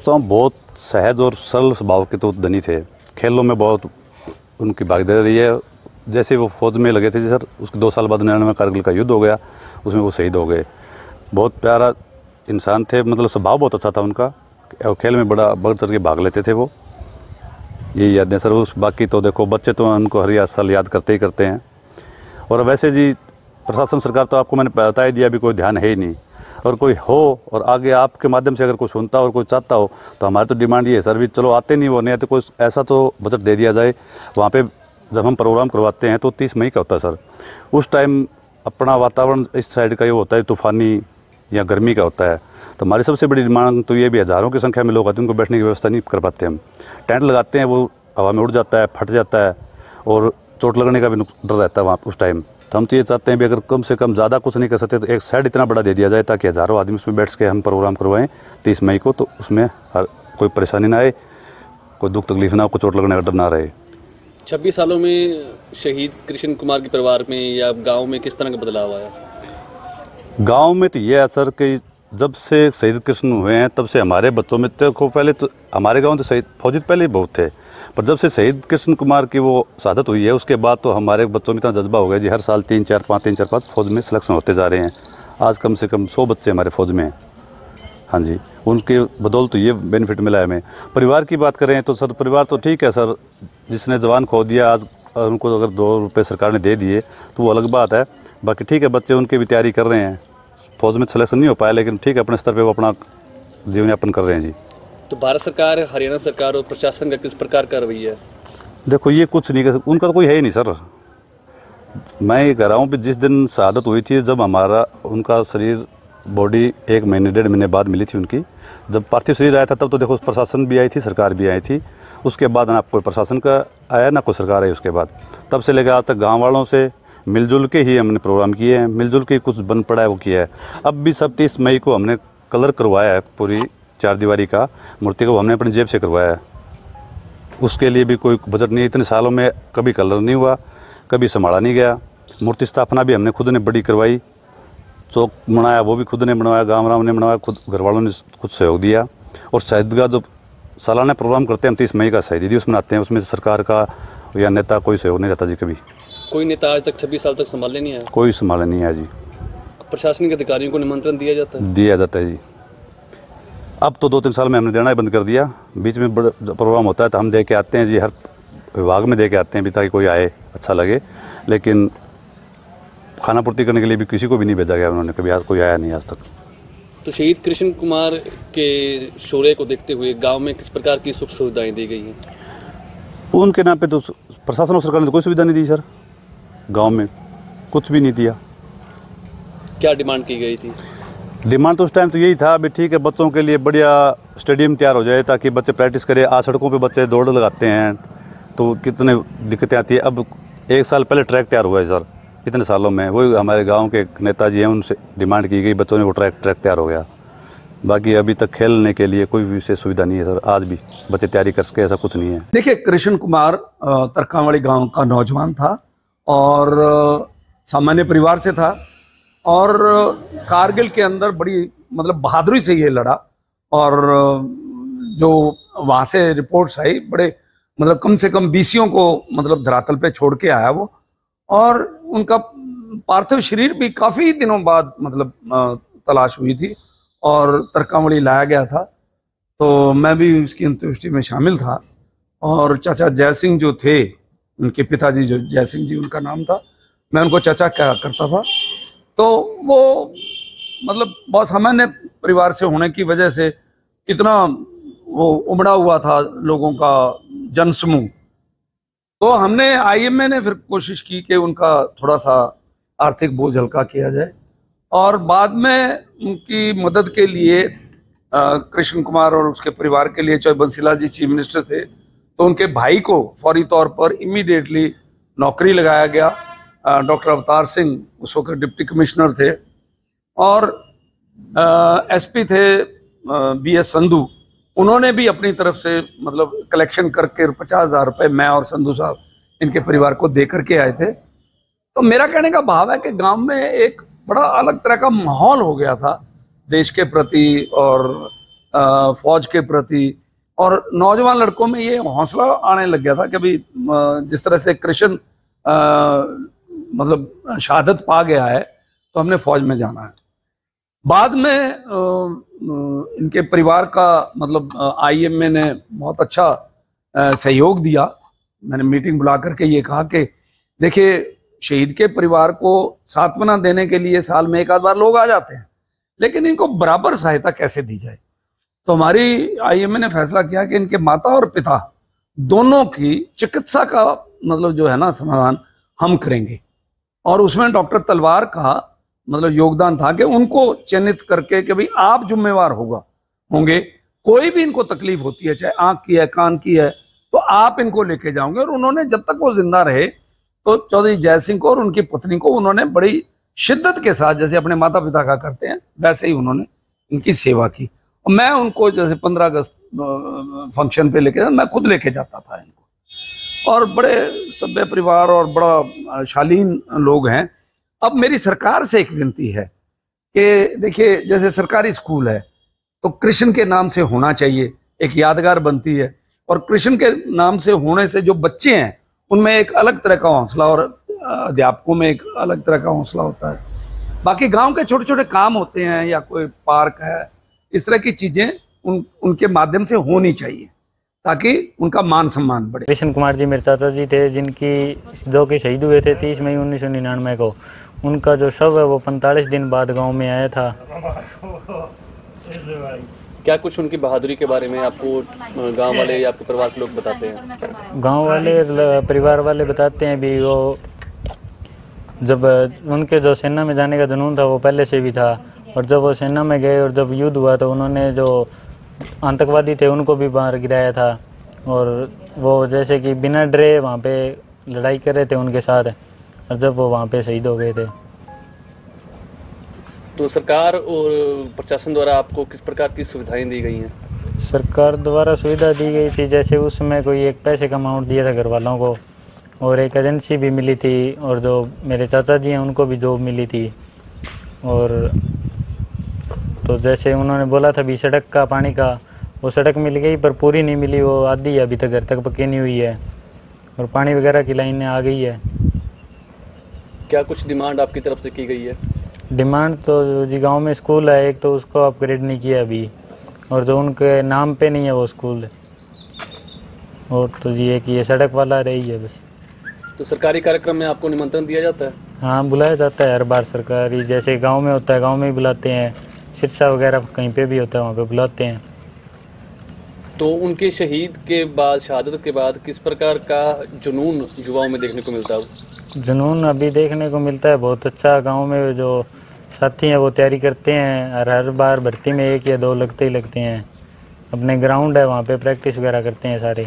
सकता हूँ बहुत सहज और सरल स्वभाव के तो धनी थे। खेलों में बहुत उनकी भागीदारी रही है। जैसे वो फौज में लगे थे जी सर, उसके 2 साल बाद 99 में कारगिल का युद्ध हो गया, उसमें वो शहीद हो गए। बहुत प्यारा इंसान थे, मतलब स्वभाव बहुत अच्छा था उनका, और खेल में बड़ा बढ़ चढ़ के भाग लेते थे वो। यही यादें सर। उस बाकी तो देखो बच्चे तो उनको हर साल याद करते ही करते हैं। और वैसे जी प्रशासन सरकार तो आपको मैंने बता ही दिया, अभी कोई ध्यान है ही नहीं। और कोई हो और आगे आपके माध्यम से अगर कोई सुनता हो और कोई चाहता हो तो हमारी तो डिमांड ये है सर, भी चलो आते नहीं वो नहीं तो कोई ऐसा तो बजट दे दिया जाए। वहाँ पे जब हम प्रोग्राम करवाते हैं तो 30 मई का होता है सर, उस टाइम अपना वातावरण इस साइड का ये होता है तूफ़ानी या गर्मी का होता है। तो हमारी सबसे बड़ी डिमांड तो ये भी, हज़ारों की संख्या में लोग आते हैं, उनको बैठने की व्यवस्था नहीं कर पाते। हम टेंट लगाते हैं, वो हवा में उड़ जाता है, फट जाता है और चोट लगने का भी डर रहता है वहाँ उस टाइम। तो हम तो ये चाहते हैं भी अगर कम से कम ज़्यादा कुछ नहीं कर सकते तो एक साइड इतना बड़ा दे दिया जाए ताकि हज़ारों आदमी उसमें बैठ के हम प्रोग्राम करवाएं 30 मई को। तो उसमें हर कोई परेशानी ना आए, कोई दुख तकलीफ ना हो, कोई चोट लगने का डर ना रहे। 26 सालों में शहीद कृष्ण कुमार के परिवार में या गांव में किस तरह का बदलाव आया? गांव में तो ये है सर कि जब से शहीद कृष्ण हुए हैं तब से हमारे बच्चों में तो पहले तो हमारे गांव तो शहीद फौजी पहले ही बहुत थे, पर जब से शहीद कृष्ण कुमार की वो शहादत हुई है उसके बाद तो हमारे बच्चों में इतना जज्बा हो गया जी, हर साल 3-4-5 फौज में सिलेक्शन होते जा रहे हैं। आज कम से कम 100 बच्चे हमारे फौज में हैं। हाँ जी, उनके बदौलत तो ये बेनिफिट मिला है हमें। परिवार की बात करें तो सर परिवार तो ठीक है सर, जिसने जवान खो दिया आज उनको अगर 2 रुपये सरकार ने दे दिए तो वो अलग बात है। बाकी ठीक है, बच्चे उनकी भी तैयारी कर रहे हैं। फौज में सिलेक्शन नहीं हो पाया लेकिन ठीक है, अपने स्तर पे वो अपना जीवन यापन कर रहे हैं जी। तो भारत सरकार, हरियाणा सरकार और प्रशासन का किस प्रकार का रवैया है? देखो ये कुछ नहीं कर, उनका तो कोई है ही नहीं सर। मैं ये कह रहा हूँ कि जिस दिन शहादत हुई थी, जब हमारा उनका शरीर बॉडी 1 महीने 1.5 महीने बाद मिली थी उनकी, जब पार्थिव शरीर आया था तब तो देखो प्रशासन भी आई थी, सरकार भी आई थी। उसके बाद ना कोई प्रशासन का आया ना कोई सरकार आई उसके बाद। तब से लेकर आज तक गाँव वालों से मिलजुल के ही हमने प्रोग्राम किए हैं, मिलजुल के कुछ बन पड़ा है वो किया है। अब भी सब 30 मई को हमने कलर करवाया है, पूरी 4 दीवारी का मूर्ति को हमने अपनी जेब से करवाया है। उसके लिए भी कोई बजट नहीं, इतने सालों में कभी कलर नहीं हुआ, कभी संभाला नहीं गया। मूर्ति स्थापना भी हमने खुद ने बड़ी करवाई, चौक बनाया वो भी खुद ने बनवाया, गाँव राम ने बनवाया, खुद घर वालों ने खुद सहयोग दिया। और शहीद का जो सालाना प्रोग्राम करते हैं हम 30 मई का शहीदी दिवस मनाते हैं, उसमें सरकार का या नेता कोई सहयोग नहीं रहता जी। कभी कोई नेता आज तक 26 साल तक संभालने नहीं आया? कोई संभालने नहीं आया जी। प्रशासनिक अधिकारियों को निमंत्रण दिया जाता है? दिया जाता है जी। अब तो 2-3 साल में हमने देना ही बंद कर दिया। बीच में बड़ा प्रोग्राम होता है तो हम दे के आते हैं जी, हर विभाग में दे के आते हैं भी ताकि कोई आए अच्छा लगे, लेकिन खाना पूर्ति करने के लिए भी किसी को भी नहीं भेजा गया उन्होंने, कभी आज कोई आया नहीं आज तक। तो शहीद कृष्ण कुमार के शौर्य को देखते हुए गांव में किस प्रकार की सुख सुविधाएं दी गई हैं? उनके नाम पे तो प्रशासन और सरकार ने तो कोई सुविधा नहीं दी सर, गांव में कुछ भी नहीं दिया। क्या डिमांड की गई थी? डिमांड तो उस टाइम तो यही था भी ठीक है, बच्चों के लिए बढ़िया स्टेडियम तैयार हो जाए ताकि बच्चे प्रैक्टिस करें। आज सड़कों पे बच्चे दौड़ लगाते हैं तो कितने दिक्कतें आती है। अब 1 साल पहले ट्रैक तैयार हुआ है सर, इतने सालों में वही हमारे गांव के नेताजी हैं, उनसे डिमांड की गई, बच्चों ने वो ट्रैक तैयार हो गया। बाकी अभी तक खेलने के लिए कोई विशेष सुविधा नहीं है सर, आज भी बच्चे तैयारी कर सके ऐसा कुछ नहीं है। देखिए, कृष्ण कुमार तरकावाड़ी गांव का नौजवान था और सामान्य परिवार से था और कारगिल के अंदर बड़ी मतलब बहादुरी से ये लड़ा। और जो वहाँ से रिपोर्ट्स आई, बड़े मतलब कम से कम 20 को मतलब धरातल पे छोड़ के आया वो। और उनका पार्थिव शरीर भी काफ़ी दिनों बाद मतलब तलाश हुई थी और तरकावड़ी लाया गया था। तो मैं भी उसकी अंत्येष्टि में शामिल था। और चाचा जय सिंह जो थे, उनके पिताजी जो जय सिंह जी उनका नाम था, मैं उनको चाचा क्या करता था। तो वो मतलब बहुत सामान्य परिवार से होने की वजह से इतना वो उमड़ा हुआ था लोगों का जनसमूह। तो हमने IMA ने फिर कोशिश की कि उनका थोड़ा सा आर्थिक बोझ हल्का किया जाए और बाद में उनकी मदद के लिए कृष्ण कुमार और उसके परिवार के लिए, चाहे बंसीलाल जी चीफ मिनिस्टर थे तो उनके भाई को फौरी तौर पर इमीडिएटली नौकरी लगाया गया। डॉक्टर अवतार सिंह उस वक्त डिप्टी कमिश्नर थे और SP थे BS संधू, उन्होंने भी अपनी तरफ से मतलब कलेक्शन करके 50,000 रुपये मैं और संधू साहब इनके परिवार को दे करके आए थे। तो मेरा कहने का भाव है कि गांव में एक बड़ा अलग तरह का माहौल हो गया था देश के प्रति और फौज के प्रति, और नौजवान लड़कों में ये हौसला आने लग गया था कि भाई जिस तरह से कृष्ण मतलब शहादत पा गया है तो हमने फौज में जाना है। बाद में इनके परिवार का मतलब IMA ने बहुत अच्छा सहयोग दिया। मैंने मीटिंग बुला करके ये कहा कि देखिए, शहीद के परिवार को सांत्वना देने के लिए साल में एक आध बार लोग आ जाते हैं, लेकिन इनको बराबर सहायता कैसे दी जाए। तो हमारी IMA ने फैसला किया कि इनके माता और पिता दोनों की चिकित्सा का मतलब जो है ना समाधान हम करेंगे, और उसमें डॉक्टर तलवार का मतलब योगदान था कि उनको चयनित करके कि भाई आप जिम्मेवार होंगे, कोई भी इनको तकलीफ होती है, चाहे आंख की है, कान की है, तो आप इनको लेके जाओगे। और उन्होंने जब तक वो जिंदा रहे तो चौधरी जय सिंह को और उनकी पत्नी को उन्होंने बड़ी शिद्दत के साथ, जैसे अपने माता पिता का करते हैं वैसे ही उन्होंने इनकी सेवा की। और मैं उनको जैसे 15 अगस्त फंक्शन पे लेके, मैं खुद लेके जाता था इनको, और बड़े सभ्य परिवार और बड़ा शालीन लोग हैं। अब मेरी सरकार से एक विनती है कि देखिए, जैसे सरकारी स्कूल है तो कृष्ण के नाम से होना चाहिए, एक यादगार बनती है, और कृष्ण के नाम से होने से जो बच्चे हैं उनमें एक अलग तरह का हौसला, और अध्यापकों में एक अलग तरह का हौसला होता है। बाकी गांव के छोटे छोटे काम होते हैं या कोई पार्क है, इस तरह की चीजें उनके माध्यम से होनी चाहिए ताकि उनका मान सम्मान बढ़े। कृष्ण कुमार जी मेरे चाचा जी थे, जो कि शहीद हुए थे 30 मई 1999 को। उनका जो शव है वो 45 दिन बाद गांव में आया था। क्या कुछ उनकी बहादुरी के बारे में आपको गांव वाले या आपके परिवार के लोग बताते हैं? गांव वाले, परिवार वाले बताते हैं भी, वो जब उनके जो सेना में जाने का जुनून था वो पहले से भी था, और जब वो सेना में गए और जब युद्ध हुआ तो उन्होंने जो आतंकवादी थे उनको भी बाहर गिराया था, और वो जैसे कि बिना डरे वहाँ पे लड़ाई कर रहे थे उनके साथ, और जब वो वहाँ पे शहीद हो गए थे। तो सरकार और प्रशासन द्वारा आपको किस प्रकार की सुविधाएं दी गई हैं? सरकार द्वारा सुविधा दी गई थी, जैसे उस समय कोई एक पैसे का अमाउंट दिया था घर वालों को, और एक एजेंसी भी मिली थी, और जो मेरे चाचा जी हैं उनको भी जॉब मिली थी। और तो जैसे उन्होंने बोला था भी सड़क का, पानी का, वो सड़क मिल गई पर पूरी नहीं मिली, वो आधी अभी तक घर तक पक्की नहीं हुई है, और पानी वगैरह की लाइनें आ गई है। क्या कुछ डिमांड आपकी तरफ से की गई है? डिमांड तो जी, गांव में स्कूल है एक, तो उसको अपग्रेड नहीं किया अभी, और जो उनके नाम पे नहीं है वो स्कूल, और तो ये कि ये सड़क वाला रही है बस। तो सरकारी कार्यक्रम में आपको निमंत्रण दिया जाता है? हाँ, बुलाया जाता है हर बार। सरकारी जैसे गांव में होता है गांव में ही बुलाते हैं, शिक्षा वगैरह कहीं पे भी होता है वहाँ पे बुलाते हैं। तो उनके शहीद के बाद, शहादत के बाद किस प्रकार का जुनून युवाओं में देखने को मिलता है? जुनून अभी देखने को मिलता है बहुत अच्छा। गांव में जो साथी हैं वो तैयारी करते हैं, और हर बार भर्ती में 1 या 2 लगते ही लगते हैं। अपने ग्राउंड है वहाँ पे प्रैक्टिस वगैरह करते हैं सारे।